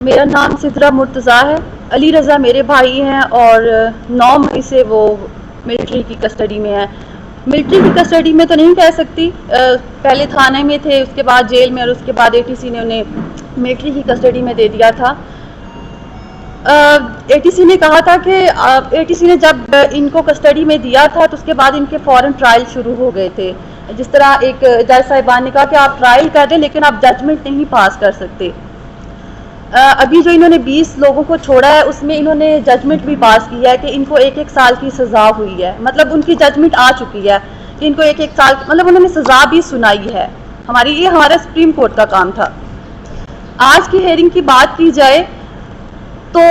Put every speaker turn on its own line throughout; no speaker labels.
मेरा नाम सिद्रा मुर्तज़ा है। अली रज़ा मेरे भाई हैं और 9 मई से वो मिलिट्री की कस्टडी में है। मिलिट्री की कस्टडी में तो नहीं कह सकती, पहले थाने में थे, उसके बाद जेल में और उसके बाद एटीसी ने उन्हें मिलिट्री की कस्टडी में दे दिया था। एटीसी ने कहा था कि एटीसी ने जब इनको कस्टडी में दिया था तो उसके बाद इनके फ़ौरन ट्रायल शुरू हो गए थे। जिस तरह एक जज साहिबान ने कहा कि आप ट्रायल कर दें लेकिन आप जजमेंट नहीं पास कर सकते। अभी जो इन्होंने 20 लोगों को छोड़ा है उसमें इन्होंने जजमेंट भी पास किया है कि इनको 1-1 साल की सज़ा हुई है, मतलब उनकी जजमेंट आ चुकी है कि इनको 1-1 साल, मतलब उन्होंने सज़ा भी सुनाई है। हमारा सुप्रीम कोर्ट का काम था। आज की हेयरिंग की बात की जाए तो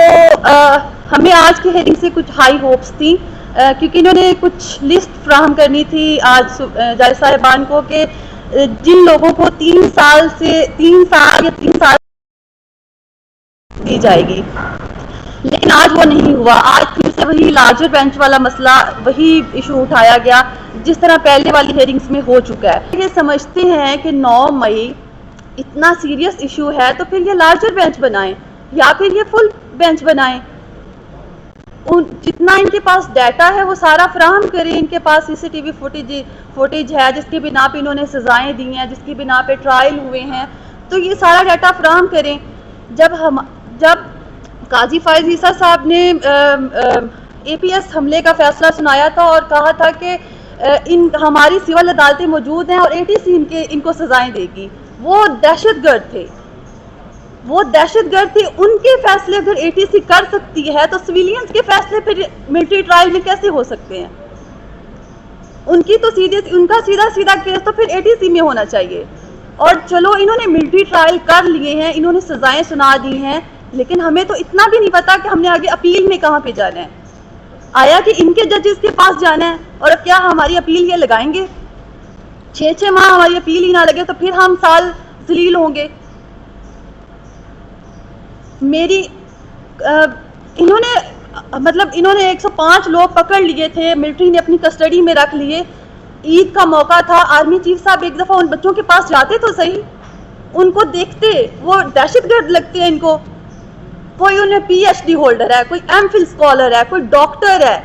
हमें आज की हेयरिंग से कुछ हाई होप्स थी, क्योंकि इन्होंने कुछ लिस्ट फ्राहम करनी थी आज जज साहिबान को कि जिन लोगों को 3 साल या 3 साल दी जाएगी, लेकिन आज वो नहीं हुआ। आज फिर से वही लार्जर बेंच वाला मसला, वही इशू उठाया गया जिस तरह पहले वाली हेयरिंग्स में हो चुका है। ये समझते हैं कि 9 मई इतना सीरियस इशू है तो फिर ये लार्जर बेंच बनाएं या फिर ये फुल बेंच बनाएं। जितना इनके पास डाटा है वो सारा फ्राहम करें। इनके पास सीसीटीवी फुटेज है जिसकी बिना पे इन्होंने सजाएं दी हैं, जिसकी बिना पे ट्रायल हुए हैं, तो ये सारा डाटा फ्राहम करें। जब काजी फायज ईसा साहब ने एपीएस हमले का फैसला सुनाया था और कहा था कि हमारी सिविल अदालतें मौजूद हैं और एटीसी इनको सजाएं देगी, वो दहशतगर्द थे। उनके फैसले अगर एटीसी कर सकती है तो सिविलियंस के फैसले फिर मिलिट्री ट्रायल में कैसे हो सकते हैं? उनका सीधा केस तो फिर एटीसी में होना चाहिए। और चलो इन्होंने मिलिट्री ट्रायल कर लिए हैं, इन्होंने सजाएं सुना दी हैं, लेकिन हमें तो इतना भी नहीं पता कि हमने आगे अपील में कहाँ पे जाना है। आया कि इनके जजेस के पास जाना है और क्या हमारी अपील ये लगाएंगे? 6-6 माह हमारी अपील ही ना लगे तो फिर हम साल जलील होंगे। इन्होंने 105 लोग पकड़ लिए थे, मिलिट्री ने अपनी कस्टडी में रख लिए। ईद का मौका था, आर्मी चीफ साहब एक दफा उन बच्चों के पास जाते तो सही, उनको देखते, वो दहशतगर्द लगते हैं इनको। कोई उन्हें पीएचडी होल्डर है, कोई एमफिल स्कॉलर है, कोई डॉक्टर है,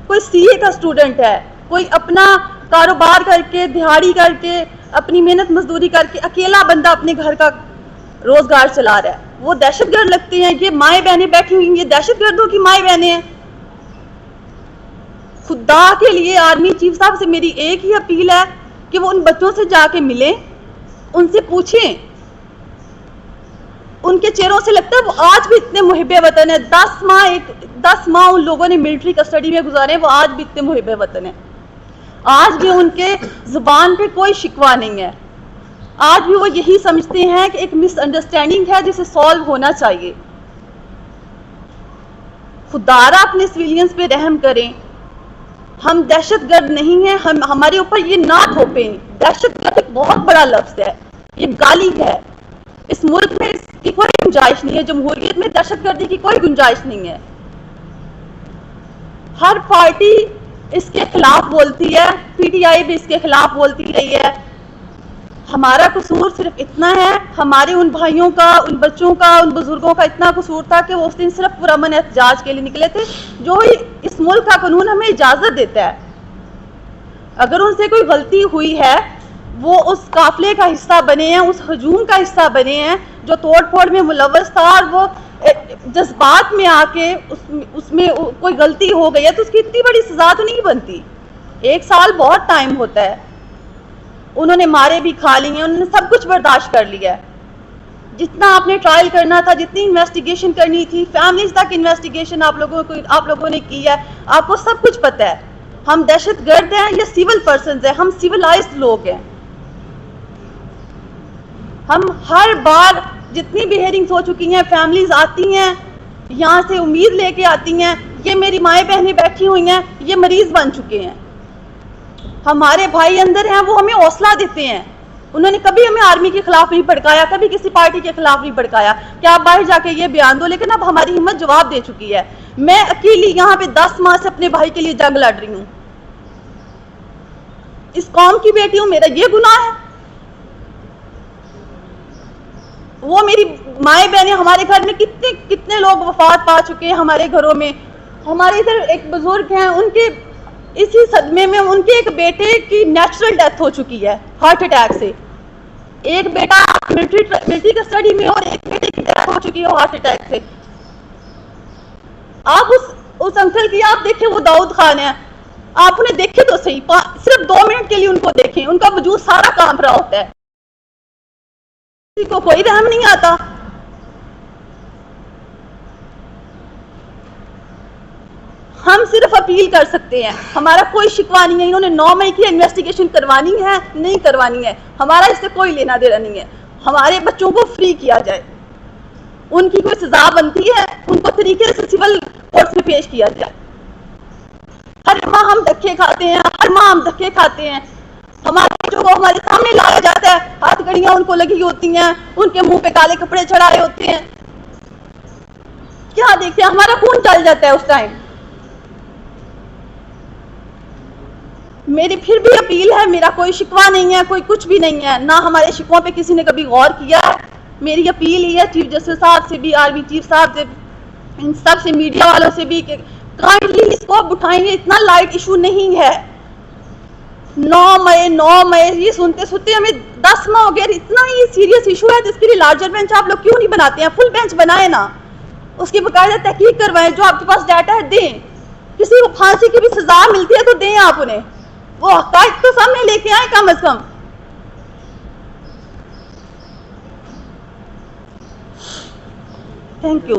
कोई सीए का स्टूडेंट है, कोई अपना कारोबार करके, दिहाड़ी करके, अपनी मेहनत मजदूरी करके अकेला बंदा अपने घर का रोजगार चला रहा है, वो दहशतगर्द लगते हैं। ये माएँ बहनें बैठी हुई, ये दहशतगर्दों की माएँ बहनें हैं। खुदा के लिए आर्मी चीफ साहब से मेरी एक ही अपील है कि वो उन बच्चों से जाके मिलें, उनसे पूछें, उनके चेहरों से लगता है वो आज भी इतने मुहिब्बे वतन है। 10 माह उन लोगों ने मिलिट्री कस्टडी में गुजारे, वो आज भी इतने मुहिब्बे वतन है। आज भी उनके जुबान पे कोई शिकवा नहीं है। आज भी वो यही समझते हैं कि एक मिसअंडरस्टैंडिंग है जिसे सॉल्व होना चाहिए। खुदारा अपने सिविलियंस पे रहम करें। हम दहशतगर्द नहीं हैं, हमारे ऊपर ये ना थोपें। दहशतगर्द एक बहुत बड़ा लफ्ज है, ये गाली है। इस मुल्क में इसकी कोई गुंजाइश नहीं है, जमहूरियत में दहशतगर्दी की कोई गुंजाइश नहीं है। हर पार्टी इसके खिलाफ बोलती है, पीटीआई भी इसके खिलाफ बोलती रही है। हमारा कसूर सिर्फ इतना है, हमारे उन भाइयों का, उन बच्चों का, उन बुजुर्गों का इतना कसूर था कि वो उस दिन सिर्फ पुरअमन एहतजाज के लिए निकले थे, जो इस मुल्क का कानून हमें इजाजत देता है। अगर उनसे कोई गलती हुई है, वो उस काफिले का हिस्सा बने हैं, उस हजूम का हिस्सा बने हैं जो तोड़ फोड़ में मुलव्वस था, और वो जज्बात में आके उसमें कोई गलती हो गई है तो उसकी इतनी बड़ी सजा तो नहीं बनती। 1 साल बहुत टाइम होता है। उन्होंने मारे भी खा लिए, उन्होंने सब कुछ बर्दाश्त कर लिया है। जितना आपने ट्रायल करना था, जितनी इन्वेस्टिगेशन करनी थी, फैमिलीज तक इन्वेस्टिगेशन आप लोगों ने की है, आपको सब कुछ पता है। हम दहशतगर्द हैं या सिविल पर्सन्स हैं? हम सिविलाइज्ड लोग हैं। हम हर बार जितनी भी हेयरिंग्स हो चुकी हैं, फैमिलीज आती हैं, यहाँ से उम्मीद लेके आती हैं, ये मेरी माएँ बहनें बैठी हुई हैं, ये मरीज बन चुके हैं, हमारे भाई अंदर हैं, वो हमें हौसला देते हैं। उन्होंने कभी हमें आर्मी के खिलाफ नहीं भड़काया, कभी किसी पार्टी के खिलाफ नहीं भड़काया कि आप बाहर जाके ये बयान दो, लेकिन अब हमारी हिम्मत जवाब दे चुकी है। मैं अकेली यहाँ पे 10 माह से अपने भाई के लिए जंग लड़ रही हूँ। इस कौम की बेटी हूँ, मेरा ये गुनाह है? وہ میری مائیں بہنیں، ہمارے گھر میں کتنے کتنے لوگ وفات پا چکے ہیں ہمارے گھروں میں. ہمارے ادھر ایک بزرگ ہیں، ان کے اسی صدمے میں ان کے ایک بیٹے کی نیچرل ڈیتھ ہو چکی ہے ہارٹ اٹیک سے. ایک بیٹا ملٹری کسٹڈی میں اور ایک بیٹے کی ڈیتھ ہو چکی ہے ہارٹ اٹیک سے. آپ اس انکل کی آپ دیکھیں، وہ داؤد خان ہے، آپ انہیں دیکھیں تو صحیح، صرف 2 منٹ کے لیے ان کو دیکھیں، ان کا وجود سارا کانپ رہا ہوتا ہے، کسی کو کوئی رحم نہیں آتا. ہم صرف اپیل کر سکتے ہیں، ہمارا کوئی شکوہ نہیں ہے. انہوں نے 9 مئی کی انویسٹیگیشن کروانی ہے نہیں کروانی ہے، ہمارا اس سے کوئی لینا دینا نہیں ہے. ہمارے بچوں کو فری کیا جائے، ان کی کوئی سزا بنتی ہے، ان کو طریقے سے سول کورٹ میں پیش کیا جائے. ہر ماہ ہم دھکے کھاتے ہیں، ہر ماہ ہم دھکے کھاتے ہیں. ہمارے بچوں کو ہمارے سامنے لایا جاتا ہے، ہاتھ گڑیاں ان کو لگی ہوتی ہیں، ان کے منہ پہ کالے کپڑے چڑھائے ہوتے ہیں. کیا دیکھتے ہیں، ہمارا خون چل جاتا ہے اس ٹائم. میری پھر بھی اپیل ہے، میرا کوئی شکوہ نہیں ہے، کوئی کچھ بھی نہیں ہے، نہ ہمارے شکووں پہ کسی نے کبھی غور کیا ہے. میری اپیل ہی ہے چیف جسٹس صاحب سے بھی، آرمی چیف صاحب سے، ان سب سے، میڈیا والوں سے بھی، کہ کائنڈلی اس کو اٹھائیں. اتنا لائٹ ایشو نہیں ہے. 9 مئی یہ سنتے سنتے ہمیں 10 ماہ ہو گئے. اتنا ہی سیریس ایشو ہے جس کے لیے لارجر بینچ آپ لوگ کیوں نہیں بناتے ہیں؟ فل بینچ بنائیں نا، اس کی باقاعدہ تحقیق کروائیں. جو آپ کے پاس ڈیٹا ہے دیں. کسی کو پھانسی کی بھی سزا ملتی ہے تو دیں آپ انہیں، وہ حقائق تو سامنے لے کے آئیں کم از کم. Thank you.